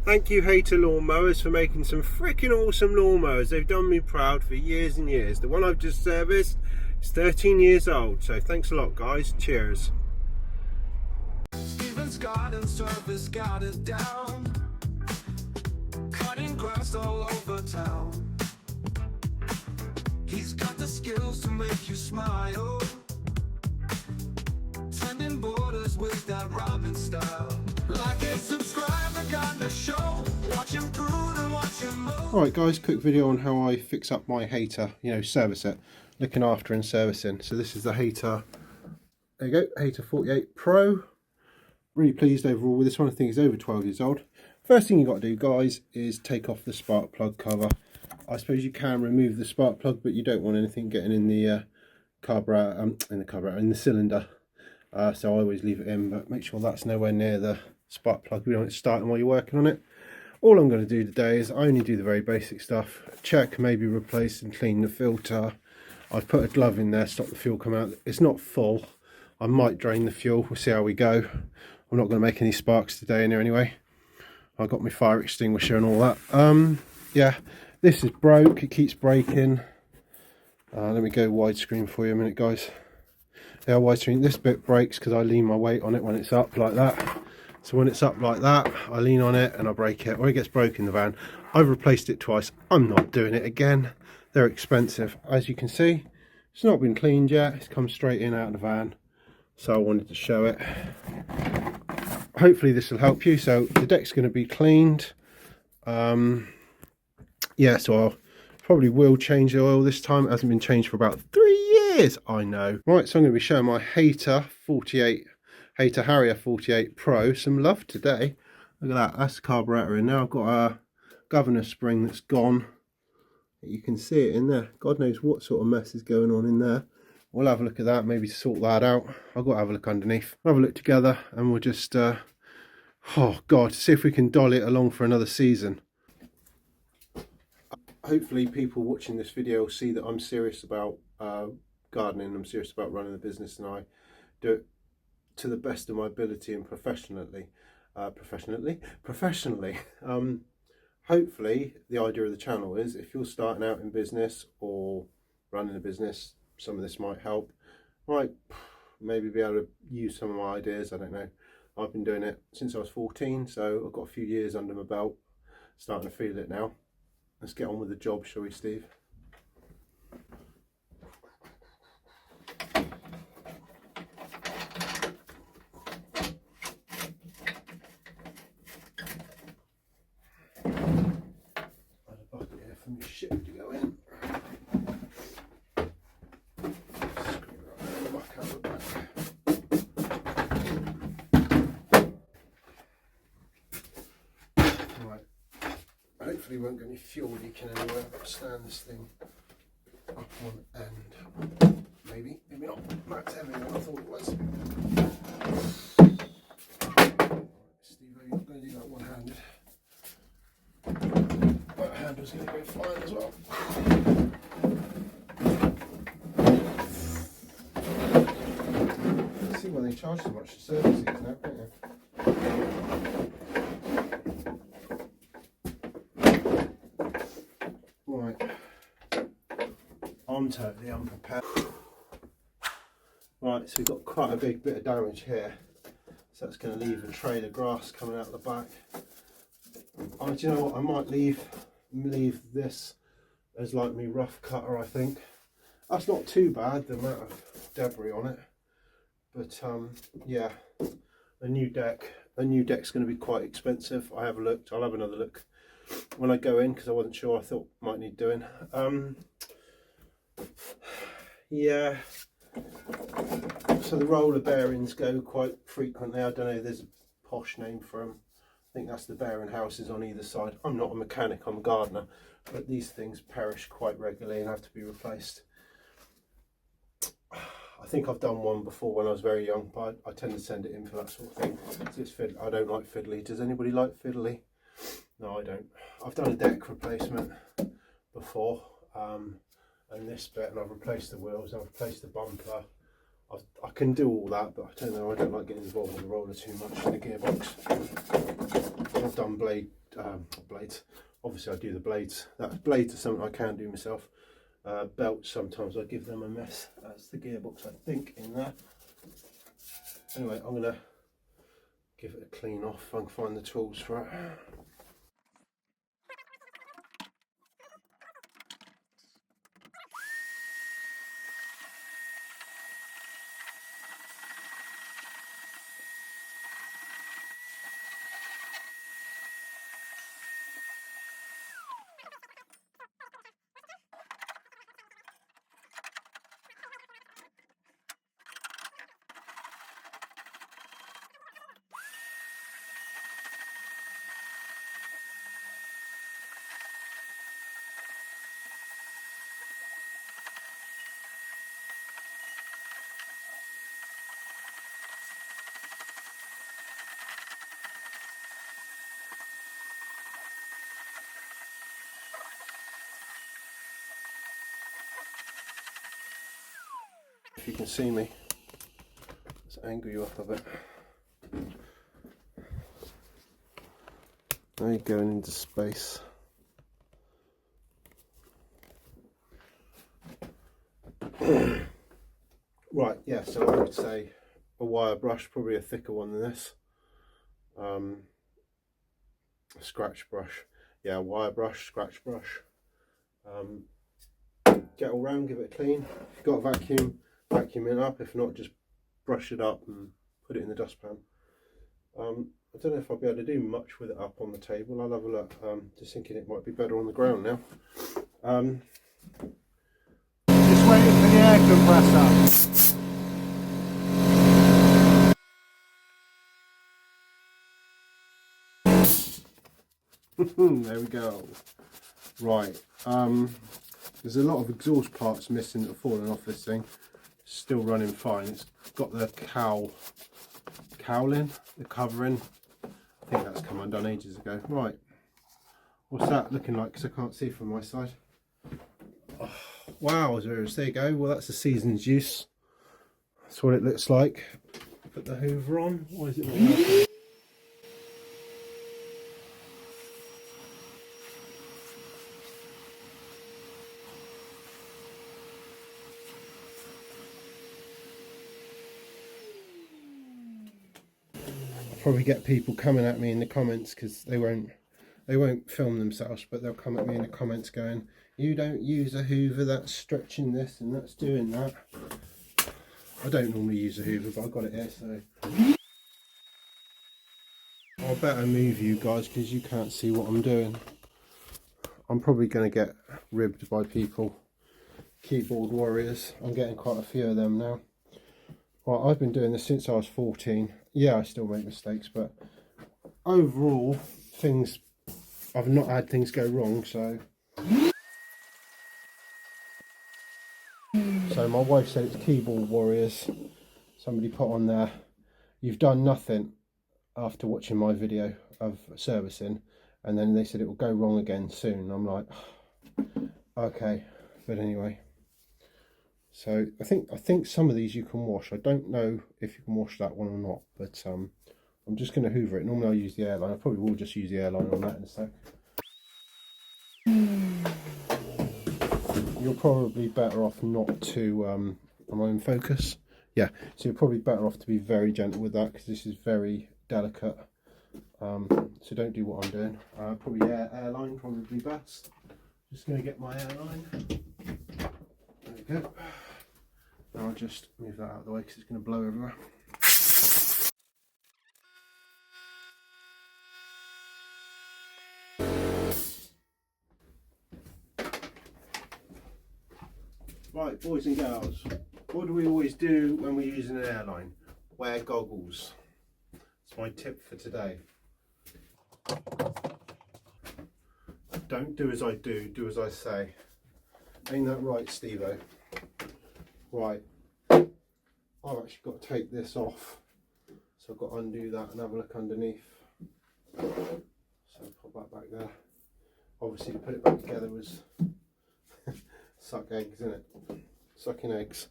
Thank you Hayter Lawnmowers for making some freaking awesome lawnmowers. They've done me proud for years and years. The one I've just serviced is 13 years old, so thanks a lot guys. Cheers. Steven's garden service got it down, cutting grass all over town. He's got the skills to make you smile, tending borders with that Robin style. Like and subscribe to Garten show, watch him prune and watch him move. Alright guys, quick video on how I fix up my Hayter, service it, looking after and servicing. So this is the Hayter, there you go, Hayter 48 Pro. Really pleased overall with this one. I think it's over 12 years old. First thing you've got to do guys is take off the spark plug cover. I suppose you can remove the spark plug, but you don't want anything getting in the carburetor, in the cylinder. So I always leave it in, but make sure that's nowhere near the spark plug. We don't want it starting while you're working on it. All I'm going to do today is I only do the very basic stuff. Check, maybe replace and clean the filter. I've put a glove in there, stop the fuel come out. It's not full. I might drain the fuel. We'll see how we go. I'm not going to make any sparks today in here anyway. I've got my fire extinguisher and all that. Yeah, this is broke. It keeps breaking. Let me go widescreen for you a minute, guys. Yeah, widescreen. This bit breaks because I lean my weight on it when it's up like that. So when it's up like that, I lean on it and I break it, or it gets broken in the van. I've replaced it twice. I'm not doing it again. They're expensive. As you can see, it's not been cleaned yet. It's come straight in out of the van. So I wanted to show it. Hopefully this will help you. So the deck's going to be cleaned. Yeah, so I probably will change the oil this time. It hasn't been changed for about 3 years. I know. Right, so I'm going to be showing my Hayter Harrier 48 Pro some love today. Look at that, that's the carburetor in there. I've got a governor spring that's gone. You can see it in there. God knows what sort of mess is going on in there. We'll have a look at that, maybe to sort that out. I've got to have a look underneath. We'll have a look together and we'll just, oh God, see if we can dolly it along for another season. Hopefully people watching this video will see that I'm serious about gardening. I'm serious about running the business, and I do it to the best of my ability and professionally. Hopefully the idea of the channel is if you're starting out in business or running a business, some of this might help. Might maybe be able to use some of my ideas. I don't know. I've been doing it since I was 14, so I've got a few years under my belt. Starting to feel it now. Let's get on with the job, shall we, Steve? From your ship to go in. Right. Hopefully won't get any fuel leaking anywhere. I'll stand this thing up on end. Maybe, maybe not. That's heavier than I thought it was. Steve, you're not going to do that one-handed. Handle's going to go flying as well. See why they charge so much for services now, don't you? Right, I'm totally unprepared. Right, so we've got quite a big bit of damage here, so that's going to leave a trail of grass coming out the back. Oh, do you know what? I might leave this as like me rough cutter. I think that's not too bad, the amount of debris on it, but yeah, a new deck's going to be quite expensive. I have looked. I'll have another look when I go in because I wasn't sure. I thought might need doing. Yeah, so the roller bearings go quite frequently. I don't know, there's a posh name for them. I think that's the bearing houses on either side. I'm not a mechanic, I'm a gardener, but these things perish quite regularly and have to be replaced. I think I've done one before when I was very young, but I tend to send it in for that sort of thing. So it's I don't like fiddly. Does anybody like fiddly? No, I don't. I've done a deck replacement before, and this bit, and I've replaced the wheels, I've replaced the bumper. I can do all that, but I don't know, I don't like getting involved with the roller too much in the gearbox. I've done blade blades. Obviously I do the blades. Blades are something I can do myself. Belts, sometimes I give them a mess. That's the gearbox, I think, in there. Anyway, I'm going to give it a clean off if I can find the tools for it. If you can see me, let's angle you up a bit. Now you're going into space. Right, yeah, so I would say a wire brush, probably a thicker one than this. A scratch brush. Yeah, wire brush, scratch brush. Get all round, give it a clean. If you've got a vacuum, vacuum it up. If not, just brush it up and put it in the dustpan. I don't know if I'll be able to do much with it up on the table. I'll have a look. Just thinking it might be better on the ground now. Just waiting for the air compressor. There we go. Right. There's a lot of exhaust parts missing that have fallen off this thing. Still running fine. It's got the cowling, the covering. I think that's come undone ages ago. Right. What's that looking like? Because I can't see from my side. Oh, wow, there you go. Well, that's a season's use. That's what it looks like. Put the hoover on. Why is it not working? Probably get people coming at me in the comments because they won't film themselves, but they'll come at me in the comments going, you don't use a hoover, that's stretching this and that's doing that. I don't normally use a hoover, but I've got it here, so I better move you guys because you can't see what I'm doing. I'm probably going to get ribbed by people, keyboard warriors. I'm getting quite a few of them now. Well, I've been doing this since I was 14. Yeah, I still make mistakes, but overall, I've not had things go wrong, so my wife said it's keyboard warriors. Somebody put on there, you've done nothing after watching my video of servicing, and then they said it will go wrong again soon. I'm like, okay, but anyway. So I think some of these you can wash. I don't know if you can wash that one or not, but I'm just going to hoover it. Normally I'll use the airline. I probably will just use the airline on that in a sec. You're probably better off not to, am I in focus? Yeah, so you're probably better off to be very gentle with that because this is very delicate. So don't do what I'm doing. Probably airline, probably best. Just going to get my airline. There we go. Now I'll just move that out of the way because it's going to blow everywhere. Right, boys and girls, what do we always do when we're using an airline? Wear goggles. It's my tip for today. Don't do as I do, do as I say. Ain't that right, Steve-o? Right, I've actually got to take this off, so I've got to undo that and have a look underneath. So put that back there. Obviously to put it back together was suck eggs, isn't it? Sucking eggs.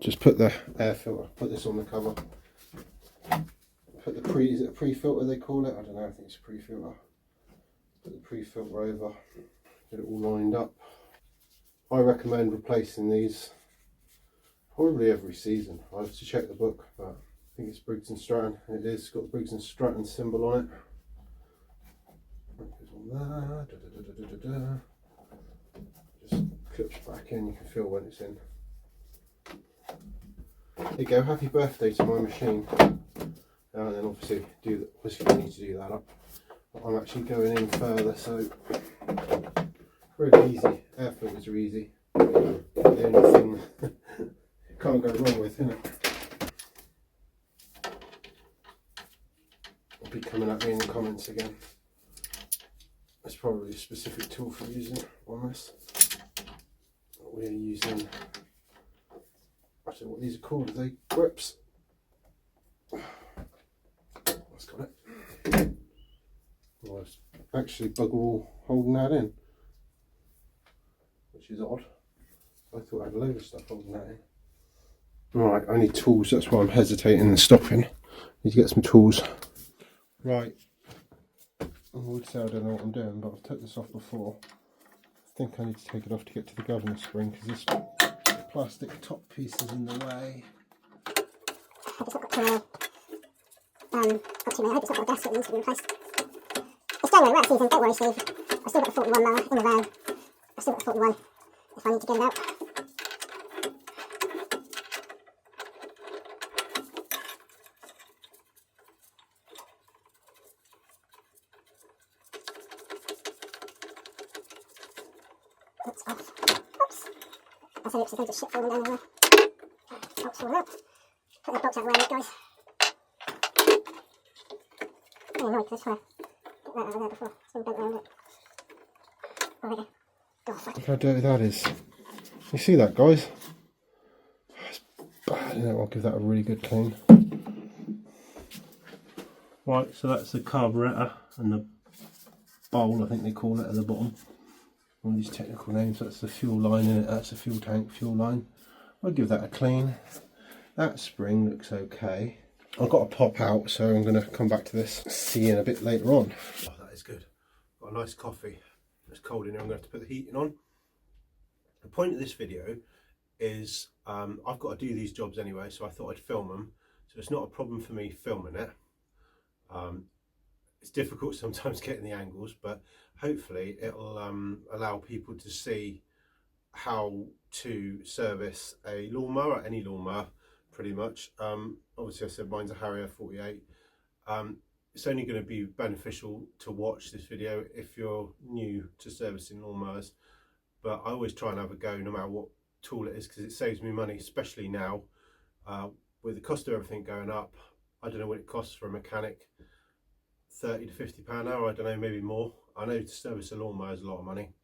Just put the air filter, put this on the cover, put the is it a pre-filter they call it? I don't know, I think it's a pre-filter. Put the pre-filter over, get it all lined up. I recommend replacing these probably every season. I have to check the book, but I think it's Briggs and Stratton. It is, it's got the Briggs and Stratton symbol on it. That goes on there. Just clips back in, you can feel when it's in. There you go, happy birthday to my machine. And then obviously you need to do that up. But I'm actually going in further, so really easy. Air filters are easy. The only thing you can't go wrong with, isn't it? Will be coming at me in the comments again. There's probably a specific tool for using it on this. We're using, I don't know what these are called, are they grips? That's got it. Well, it's actually bugger all holding that in, which is odd. I thought I had a load of stuff holding that in. Right, I need tools, that's why I'm hesitating and stopping. Need to get some tools. Right, I would say I don't know what I'm doing, but I've took this off before. I think I need to take it off to get to the governor spring because this plastic top piece is in the way. I hope it's not got too many. I hope it's not got a desk that needs to be replaced. It's January, we're out of season, don't worry Steve. I've still got the 41 mower in the van. I've still got the 41 if I need to get it out. Oops, off. Oops. I said oops, there's loads of shit falling down there. Bolts falling out. Put the bolts out of the way, guys. I'm annoyed because I just want to get that out of there before it's all bent around it. Oh, there we go. Oh, Look how dirty that is. You see that, guys? It's bad, isn't it? I'll give that a really good clean. Right, so that's the carburetor and the bowl, I think they call it, at the bottom. All these technical names. That's the fuel line in it. That's the fuel tank, fuel line. I'll give that a clean. That spring looks okay. I've got to pop out, so I'm going to come back to this. See you in a bit later on. Oh, that is good. Got a nice coffee. It's cold in here. I'm going to have to put the heating on. The point of this video is I've got to do these jobs anyway, so I thought I'd film them. So it's not a problem for me filming it. It's difficult sometimes getting the angles, but hopefully it'll allow people to see how to service a lawnmower, any lawnmower pretty much. Obviously I said mine's a Harrier 48. It's only going to be beneficial to watch this video if you're new to servicing lawnmowers, but I always try and have a go no matter what tool it is because it saves me money, especially now with the cost of everything going up. I don't know what it costs for a mechanic, 30 to 50 pound an hour, I don't know, maybe more. I know to service a lawnmower is a lot of money,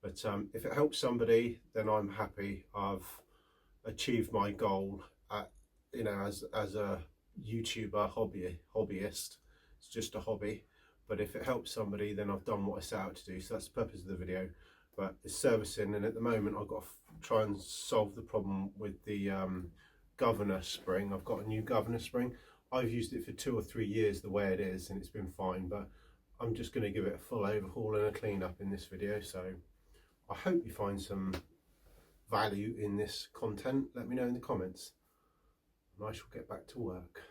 but if it helps somebody, then I'm happy. I've achieved my goal at, you know, as a YouTuber hobbyist. It's just a hobby, but if it helps somebody, then I've done what I set out to do. So that's the purpose of the video. But it's servicing, and at the moment I've got to try and solve the problem with the governor spring. I've got a new governor spring. I've used it for 2 or 3 years the way it is, and it's been fine, but I'm just going to give it a full overhaul and a clean up in this video. So I hope you find some value in this content. Let me know in the comments, and I shall get back to work.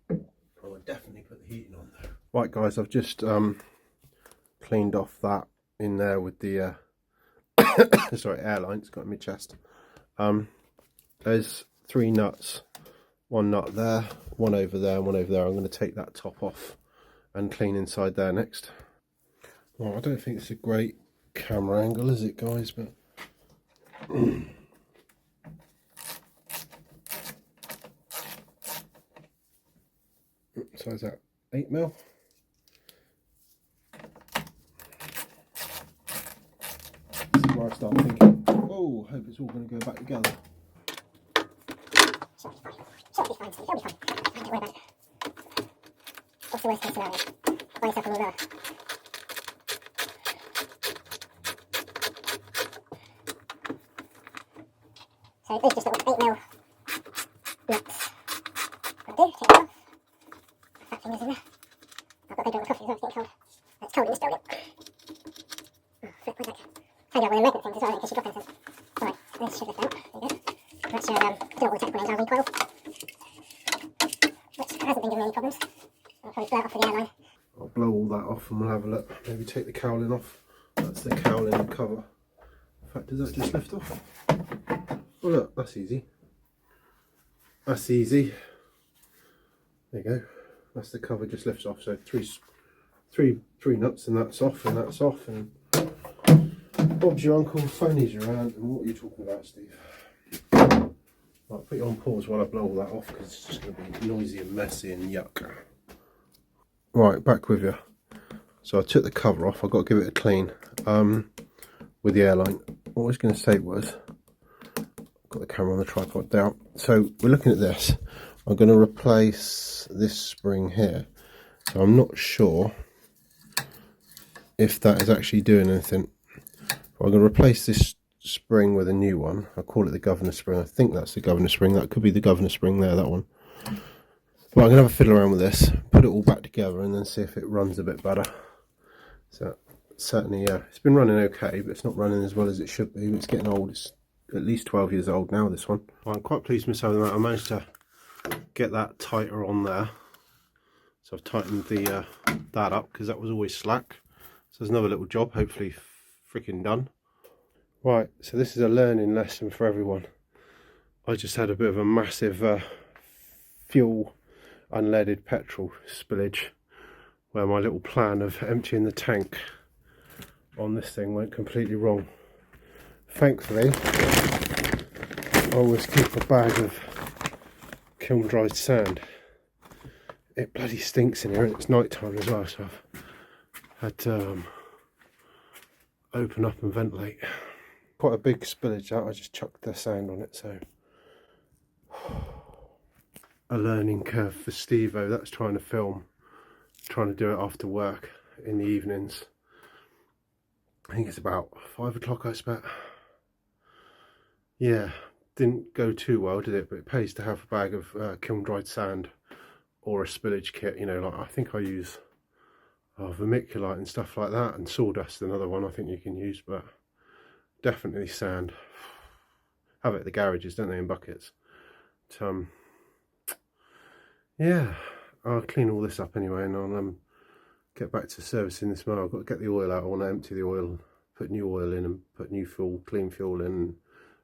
I will definitely put the heating on though. Right guys, I've just cleaned off that in there with the sorry, airline. It's got in my chest. There's 3 nuts, 1 nut there, 1 over there, and 1 over there. I'm going to take that top off and clean inside there next. Well, I don't think it's a great camera angle, is it guys, but so is that 8mm? This is where I start thinking, oh, I hope it's all going to go back together. It'll be fine, Steve. It'll be fine. Don't worry about it. What's the worst case scenario? Buy yourself a new mower. So, So these just little 8mm nuts. What I do, take it off. That thing is in there. I've got to go drink my coffee as well, it's getting cold. It's cold in this building. Oh, flip, where's that? Maybe I'll wear a magnet things as well in case you drop anything. Right, this should lift out. There you go. That's your, do all the technical names, our recoil. Which hasn't been giving me any problems. I'll probably blow it off with the airline. I'll blow all that off and we'll have a look. Maybe take the cowling off. That's the cowling cover. In fact, does that just lift off? Oh look, that's easy. That's easy. There you go. That's the cover, just lifts off. So three nuts and that's off and that's off. And Bob's your uncle, Phony's your aunt. And what are you talking about, Steve? I'll put you on pause while I blow all that off because it's just going to be noisy and messy and yuck. Right, back with you. So I took the cover off. I've got to give it a clean with the airline. What I was going to say was, got the camera on the tripod down. So we're looking at this. I'm going to replace this spring here. So I'm not sure if that is actually doing anything. I'm going to replace this spring with a new one. I call it the governor spring. I think that's the governor spring. That could be the governor spring there, that one. But I'm going to have a fiddle around with this, put it all back together and then see if it runs a bit better. So certainly, yeah, it's been running okay, but it's not running as well as it should be. It's getting old. It's at least 12 years old now, this one. Well, I'm quite pleased with myself that I managed to get that tighter on there. So I've tightened the that up because that was always slack. So there's another little job, hopefully freaking done. Right, so this is a learning lesson for everyone. I just had a bit of a massive fuel unleaded petrol spillage where my little plan of emptying the tank on this thing went completely wrong. Thankfully, I always keep a bag of kiln dried sand. It bloody stinks in here and it's night time as well, so I've had to open up and ventilate. Quite a big spillage out. I just chucked the sand on it, so a learning curve for Steve-O. That's trying to film, trying to do it after work in the evenings. I think it's about 5 o'clock, I expect. Yeah, didn't go too well, did it? But it pays to have a bag of kiln dried sand or a spillage kit. You know, like I think I use vermiculite and stuff like that, and sawdust, another one I think you can use, but definitely sand. Have it at the garages, don't they, in buckets? But, yeah, I'll clean all this up anyway, and I'll get back to servicing this mower. I've got to get the oil out. I want to empty the oil, put new oil in, and put new fuel, clean fuel in, and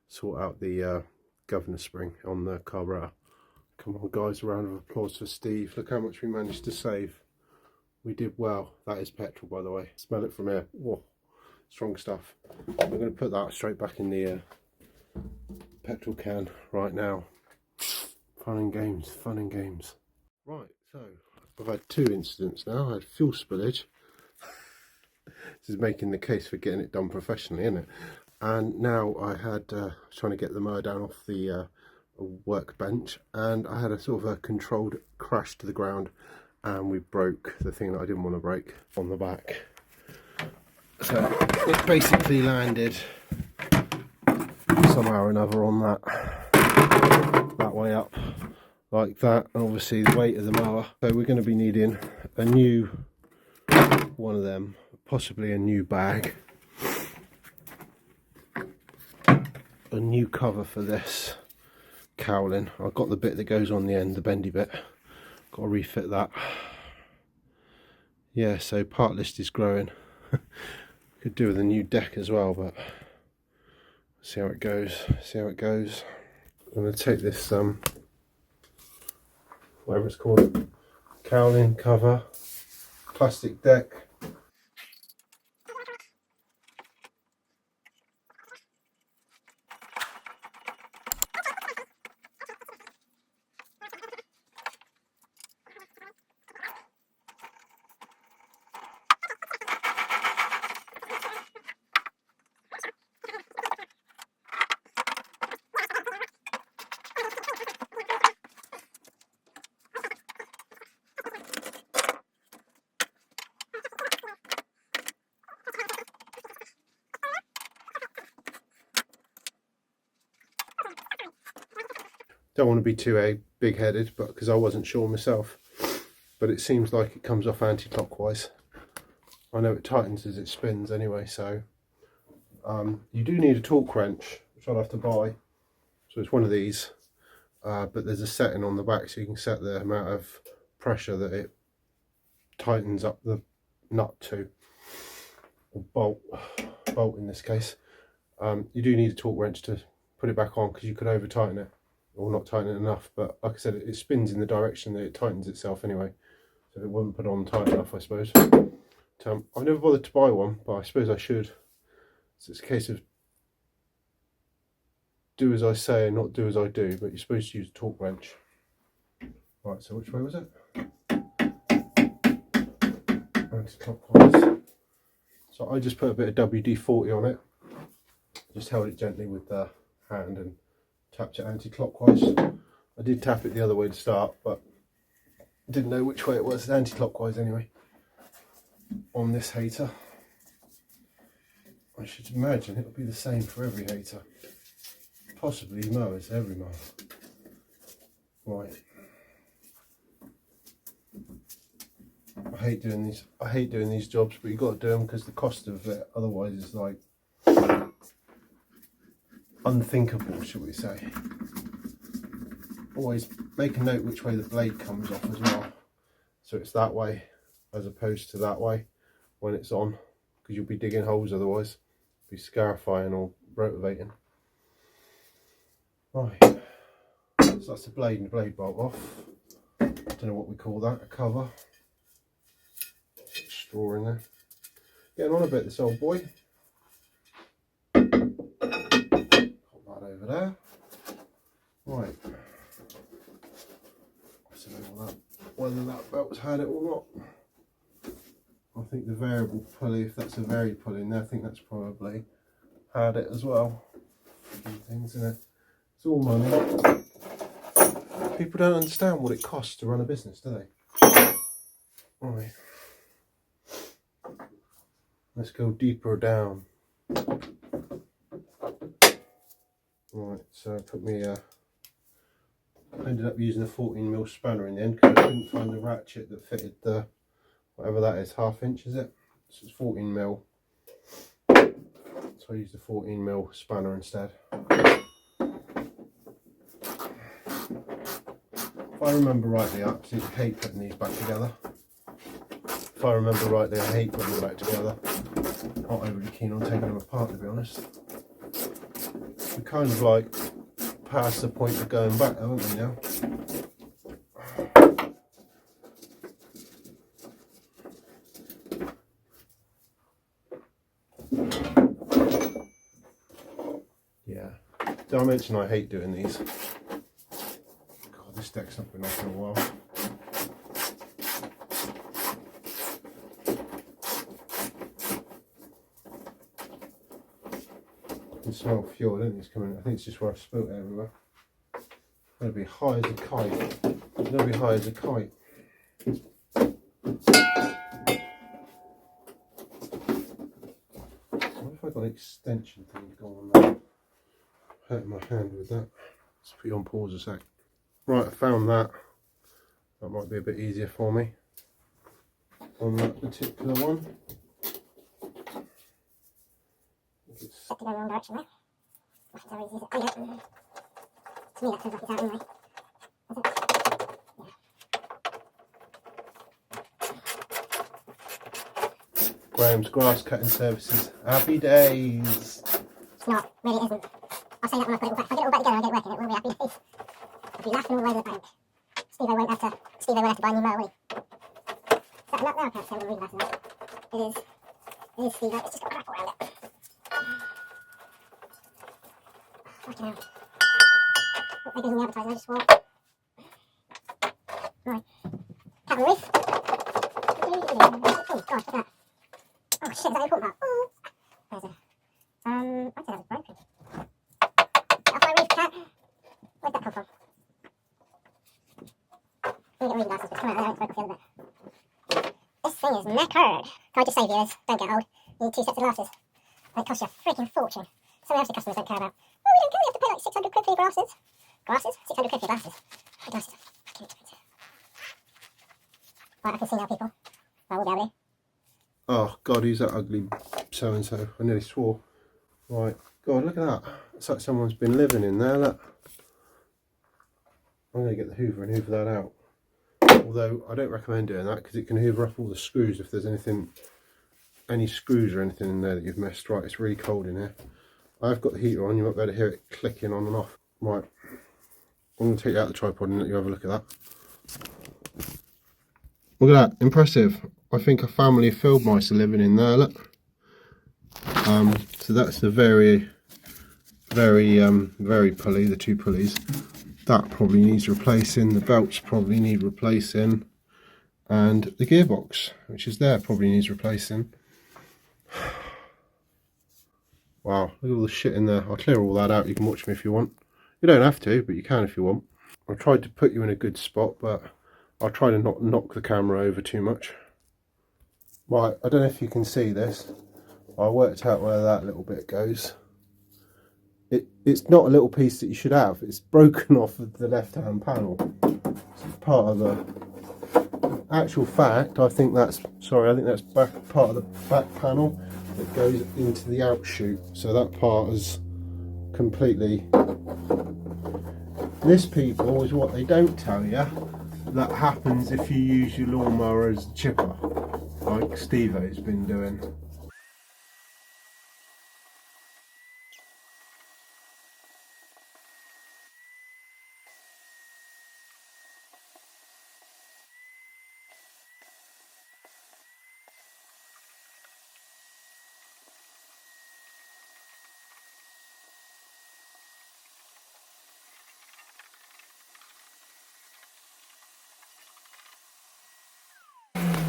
sort out the governor spring on the carburetor. Come on, guys! A round of applause for Steve. Look how much we managed to save. We did well. That is petrol, by the way. Smell it from here. Whoa, strong stuff. I'm going to put that straight back in the petrol can right now. Fun and games, fun and games. Right, so I've had 2 incidents now. I had fuel spillage. This is making the case for getting it done professionally, isn't it? And now I had trying to get the mower down off the workbench, and I had a sort of a controlled crash to the ground, and we broke the thing that I didn't want to break on the back. So it basically landed somehow or another on that way up like that, and obviously the weight of the mower. So we're going to be needing a new one of them, possibly a new bag, a new cover for this cowling. I've got the bit that goes on the end, the bendy bit, got to refit that. Yeah, so part list is growing. Could do with a new deck as well, but see how it goes, see how it goes. I'm going to take this whatever it's called, cowling cover, plastic deck. Don't want to be too big-headed, but because I wasn't sure myself. But it seems like it comes off anti-clockwise. I know it tightens as it spins anyway, so you do need a torque wrench, which I'll have to buy. So it's one of these, but there's a setting on the back so you can set the amount of pressure that it tightens up the nut to, or bolt in this case. You do need a torque wrench to put it back on because you could over tighten it, or not tighten it enough, but like I said, it spins in the direction that it tightens itself anyway, so it wouldn't put on tight enough, I suppose. I've never bothered to buy one, but I suppose I should. So it's a case of do as I say and not do as I do, but you're supposed to use a torque wrench. Right, so which way was it? Anti-clockwise. So I just put a bit of WD-40 on it. Just held it gently with the hand and tapped it anti-clockwise. I did tap it the other way to start, but didn't know which way it was. Anti-clockwise anyway. On this Hayter. I should imagine it'll be the same for every Hayter. Possibly mowers, every mower. Right. I hate doing these jobs, but you've got to do them because the cost of it otherwise is like unthinkable, shall we say. Always make a note which way the blade comes off as well, so it's that way as opposed to that way when it's on, because you'll be digging holes otherwise, be scarifying or rotivating. Right, so that's the blade and the blade bolt off. I don't know what we call that, a cover. Straw in there. Getting on a bit, this old boy. Put that over there. Right. I don't know whether that belt's had it or not. I think the variable pulley, if that's a varied pulley in there, I think that's probably had it as well. Things in it. It's all money. People don't understand what it costs to run a business, do they? Right. Let's go deeper down. Right, so I put me I ended up using a 14mm spanner in the end because I couldn't find the ratchet that fitted the, whatever that is, 1/2 inch is it? So it's 14mm. So I used a 14mm spanner instead. If I remember rightly, I absolutely hate putting these back together. If I remember rightly, I hate putting them back together. Not overly keen on taking them apart, to be honest. We're kind of like past the point of going back, haven't we now? Yeah. Did I mention I hate doing these? God, this deck's not been off for a while. I can smell fuel, I think it's coming. I think it's just where I've spilt it everywhere. It's going to be high as a kite. It's going to be high as a kite. What if I got an extension thing going on there? Hurting my hand with that. Let's put you on pause a sec. Right, I found that. That might be a bit easier for me on that particular one. It's to go in the wrong direction there. That's how easy is it? Oh, yeah. To me that feels like it's out anyway. Graham's grass cutting services. Happy days. It's not, really it isn't. I'll say that when I put it all back. If I get it all back together and I get it working, it will be happy days. I'll be laughing all the way to the bank. Steve won't have to buy a new mower, will he? Is that enough now? I can't say what I'm reading about it. It is Steve, it's just got a wrap around it. Fucking hell. What there goes in the advertising, I just swore. Right. Cat on the roof. Oh, God, look at that. Oh, shit, is that the important part? Oh. There's a... I'd say that was broken. Get off my roof, cat. Where'd that come from? Let me get reading glasses, but come out there, it's broken the other bit. This thing is knackered. Can I just say, viewers, don't get old. You need 2 sets of glasses. And it costs you a freaking fortune. Something else the customers don't care about. Oh, we don't care, we have to pay like 600 quid for your glasses. Glasses? 600 quid for glasses. The glasses are fucking expensive. Right, I can see now, people. I will be able to. Oh God, who's that ugly so-and-so? I nearly swore. Right, God, look at that. It's like someone's been living in there, look. I'm going to get the hoover and hoover that out. Although, I don't recommend doing that because it can hoover up all the screws if there's anything, any screws or anything in there that you've messed. Right, it's really cold in here. I've got the heater on, you might be able to hear it clicking on and off. Right, I'm going to take you out the tripod and let you have a look at that. Look at that, impressive. I think a family of field mice are living in there, look. So that's the very pulley, the two pulleys. That probably needs replacing, the belts probably need replacing, and the gearbox, which is there, probably needs replacing. Wow, look at all the shit in there. I'll clear all that out, you can watch me if you want. You don't have to, but you can if you want. I tried to put you in a good spot, but I'll try to not knock the camera over too much. Right, I don't know if you can see this. I worked out where that little bit goes. It's not a little piece that you should have. It's broken off of the left-hand panel. It's part of the actual fact. I think that's part of the back panel that goes into the outshoot. So that part is completely. This, people, is what they don't tell you that happens if you use your lawnmower as a chipper, like Steve-O's been doing.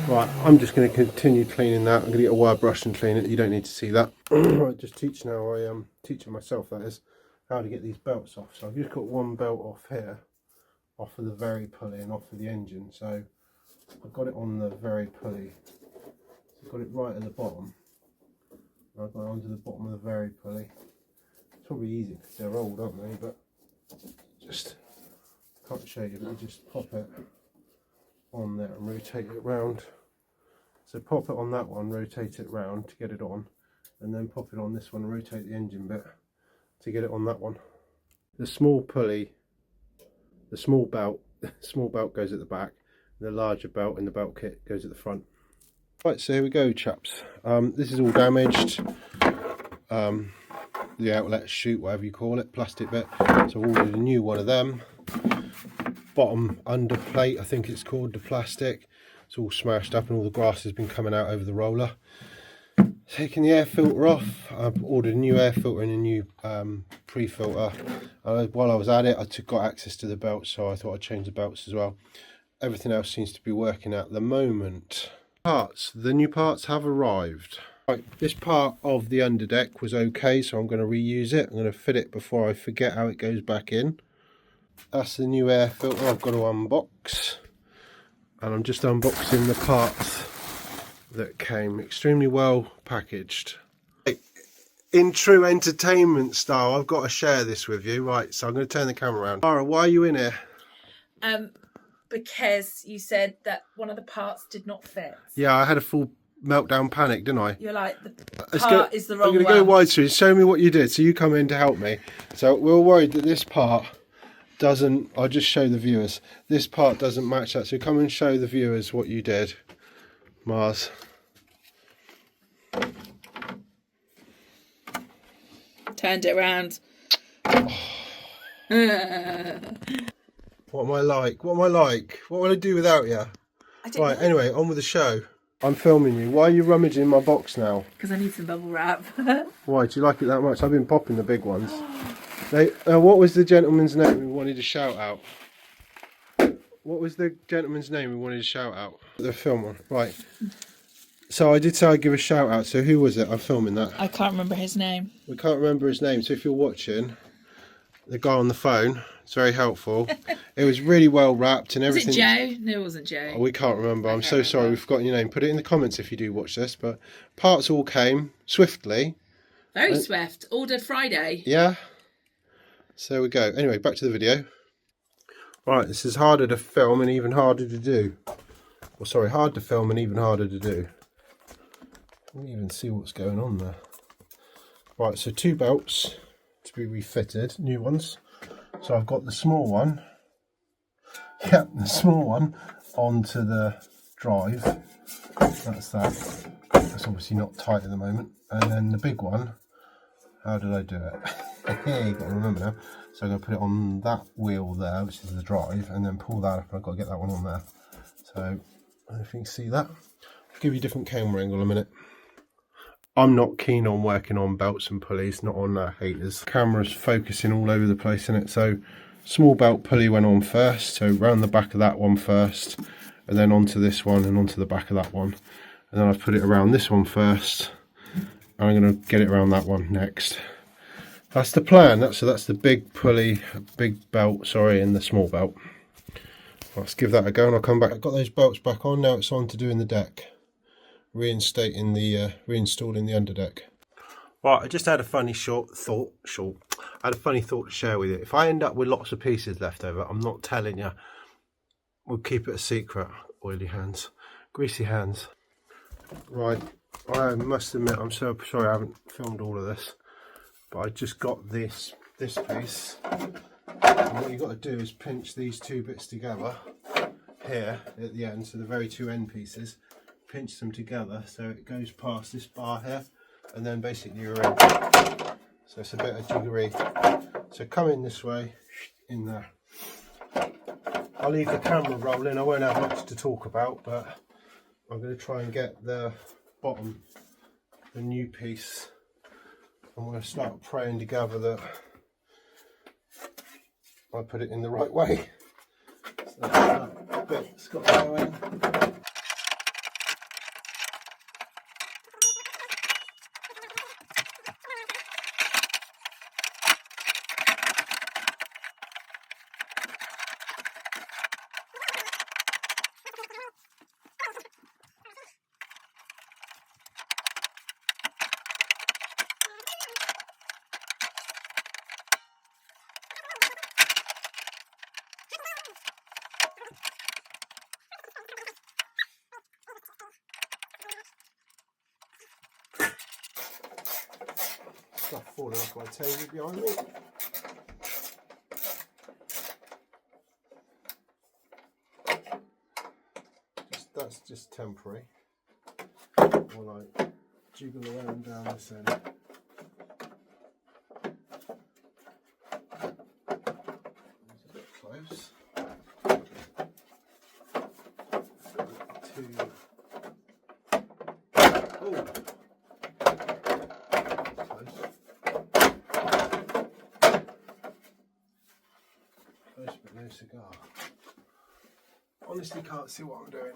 Right, I'm just going to continue cleaning that. I'm going to get a wire brush and clean it. You don't need to see that. I just teach now. I am teaching myself, that is, how to get these belts off. So I've just got one belt off here, off of the very pulley and off of the engine. So I've got it on the very pulley. So I've got it right at the bottom. I've got it onto the bottom of the very pulley. It's probably easy because they're old, aren't they? But just can't show you, but you just pop it on there and rotate it round. So pop it on that one, rotate it round to get it on, and then pop it on this one, rotate the engine bit to get it on that one. The small pulley, the small belt goes at the back, and the larger belt in the belt kit goes at the front. Right, so here we go, chaps. This is all damaged. The outlet chute, whatever you call it, plastic bit. So I've ordered a new one of them. Bottom under plate, I think it's called, the plastic. It's all smashed up and all the grass has been coming out over the roller. Taking the air filter off, I've ordered a new air filter and a new pre-filter. While I was at it, I got access to the belts, so I thought I'd change the belts as well. Everything else seems to be working at the moment. The new parts have arrived. Right, this part of the underdeck was okay, so I'm going to reuse it. I'm going to fit it before I forget how it goes back in. That's the new air filter I've got to unbox, and I'm just unboxing the parts that came. Extremely well packaged. In true entertainment style, I've got to share this with you. Right, so I'm going to turn the camera around. Lara, why are you in here? Because you said that one of the parts did not fit. Yeah, I had a full meltdown panic, didn't I? You're like, the part is the wrong one. I'm going to go widescreen. Show me what you did. So you come in to help me. So we're worried that this part doesn't, I'll just show the viewers, this part doesn't match that, so come and show the viewers what you did, Mars. Turned it around. What am I like? What will I do without you? Right, anyway, on with the show. I'm filming you. Why are you rummaging in my box now? Because I need some bubble wrap. Why, do you like it that much? I've been popping the big ones. What was the gentleman's name we wanted to shout out? What was the gentleman's name we wanted to shout out? The film one. Right. So I did say I'd give a shout out. So who was it? I'm filming that. I can't remember his name. We can't remember his name. So if you're watching, the guy on the phone, it's very helpful. It was really well wrapped and everything. Was it Joe? No, it wasn't Joe. Oh, we can't remember. I'm so sorry. We've forgotten your name. Put it in the comments if you do watch this. But parts all came swiftly. Very swift. Ordered Friday. Yeah. So there we go. Anyway, back to the video. Right, this is harder to film and even harder to do. Well, sorry, hard to film and even harder to do. Let me even see what's going on there. Right, so 2 belts to be refitted, new ones. So I've got the small one. Yep, the small one onto the drive. That's that. That's obviously not tight at the moment. And then the big one, how did I do it? You've got to remember now. So I'm going to put it on that wheel there, which is the drive, and then pull that up. I've got to get that one on there. So, I don't know if you can see that. I'll give you a different camera angle in a minute. I'm not keen on working on belts and pulleys, not on Hayters. Camera's focusing all over the place in it. So, small belt pulley went on first. So, round the back of that one first, and then onto this one, and onto the back of that one. And then I've put it around this one first, and I'm going to get it around that one next. That's the plan. That's the big pulley, big belt, sorry, and the small belt. Let's give that a go and I'll come back. I've got those belts back on, now it's on to doing the deck. Reinstalling the underdeck. Right, I just had a funny thought to share with you. If I end up with lots of pieces left over, I'm not telling you. We'll keep it a secret. Oily hands, greasy hands. Right, I must admit, I'm so sorry I haven't filmed all of this. But I just got this piece, and what you've got to do is pinch these 2 bits together here at the end, so the very 2 end pieces, pinch them together so it goes past this bar here, and then basically you're in. So it's a bit of jiggery. So come in this way, in there. I'll leave the camera rolling, I won't have much to talk about, but I'm going to try and get the bottom, the new piece. I'm going to start praying together that I put it in the right way. So that bit's got to go in. Stuff falling off my table behind me. That's just temporary. While I jiggle around down this end. It's a bit close. Oh. No cigar. Honestly can't see what I'm doing.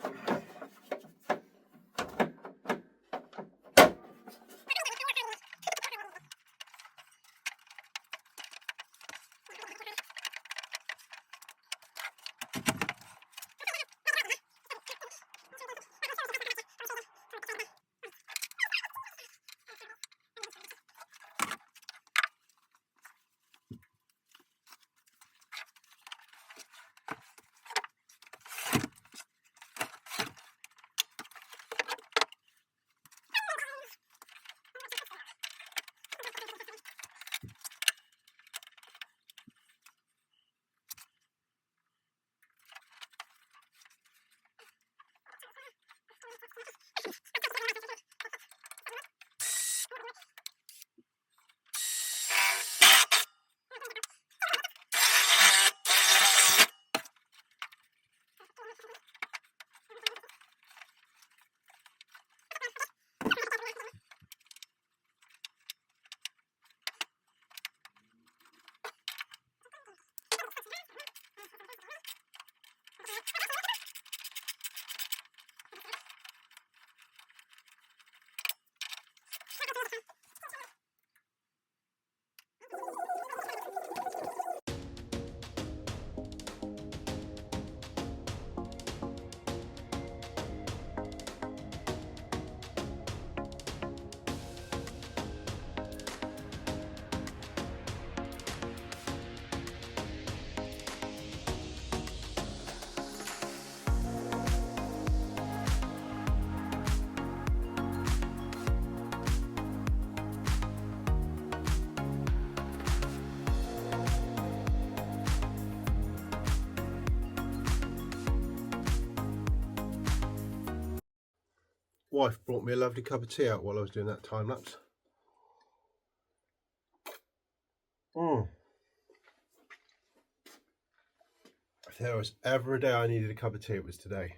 wife brought me a lovely cup of tea out while I was doing that time lapse. If there was ever a day I needed a cup of tea, it was today.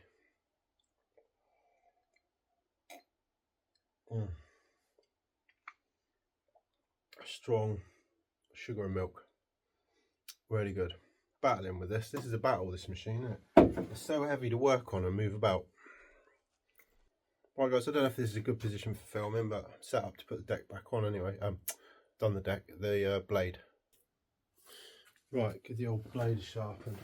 Strong sugar and milk. Really good. Battling with this. This is a battle, this machine, isn't it? It's so heavy to work on and move about. Right guys, I don't know if this is a good position for filming, but I'm set up to put the deck back on anyway. Done the deck, the blade. Right, give the old blade a sharpen.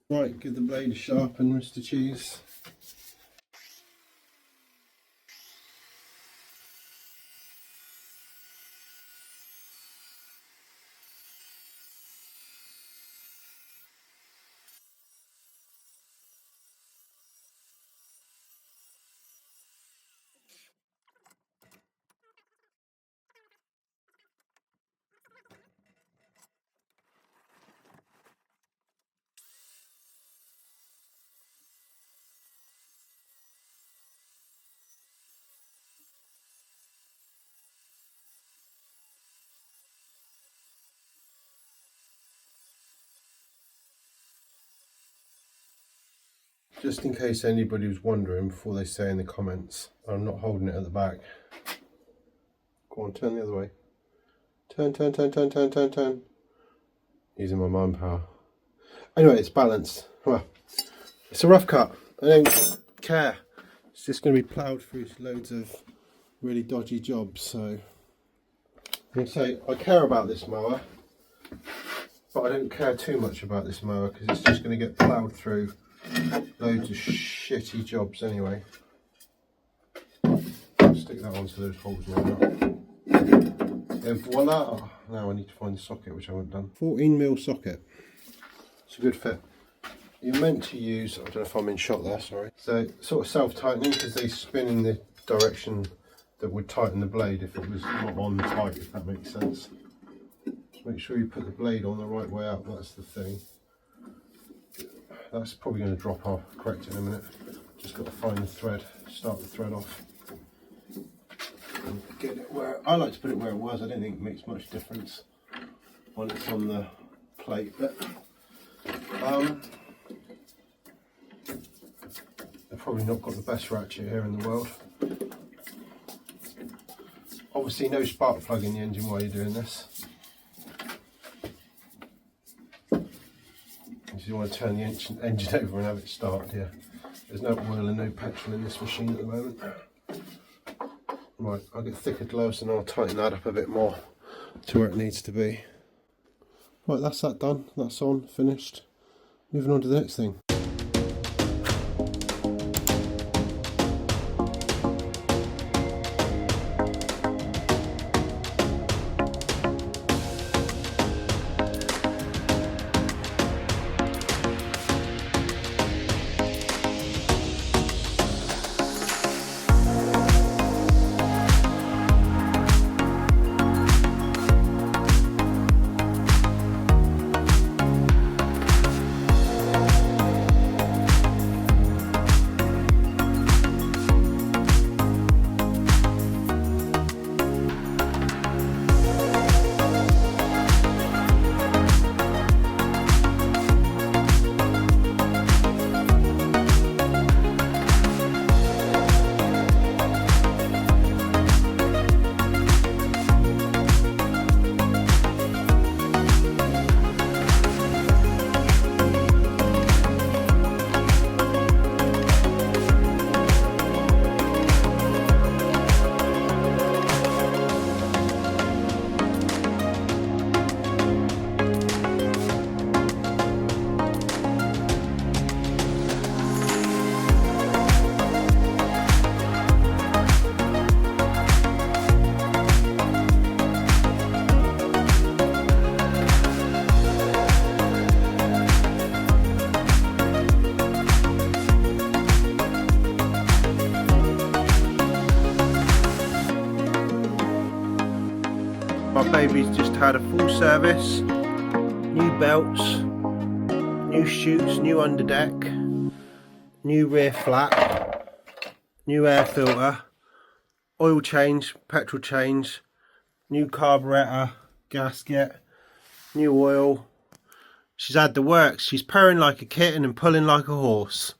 Right, give the blade a sharpen, Mr. Cheese. Just in case anybody was wondering before they say in the comments, I'm not holding it at the back. Go on, turn the other way. Turn, turn, turn, turn, turn, turn, turn. Using my mind power. Anyway, it's balanced. Well, it's a rough cut. I don't care. It's just going to be ploughed through loads of really dodgy jobs. So, I'm say I care about this mower, but I don't care too much about this mower because it's just going to get ploughed through loads of shitty jobs anyway. Stick that onto those holes now. And voila! Now I need to find the socket, which I haven't done. 14mm socket. It's a good fit. You're meant to use, I don't know if I'm in shot there, sorry. So sort of self-tightening because they spin in the direction that would tighten the blade if it was not on tight, if that makes sense. Just make sure you put the blade on the right way out, that's the thing. That's probably going to drop off, correct it in a minute. Just got to find the thread, start the thread off. And get it where, I like to put it where it was, I don't think it makes much difference when it's on the plate, but they've probably not got the best ratchet here in the world. Obviously no spark plug in the engine while you're doing this. You want to turn the engine over and have it start here. There's no oil and no petrol in this machine at the moment. Right, I'll get thicker gloves and I'll tighten that up a bit more to where it needs to be. Right, that's that done. That's on, finished. Moving on to the next thing. My baby's just had a full service, new belts, new chutes, new underdeck, new rear flap, new air filter, oil change, petrol change, new carburetor, gasket, new oil. She's had the works. She's purring like a kitten and pulling like a horse.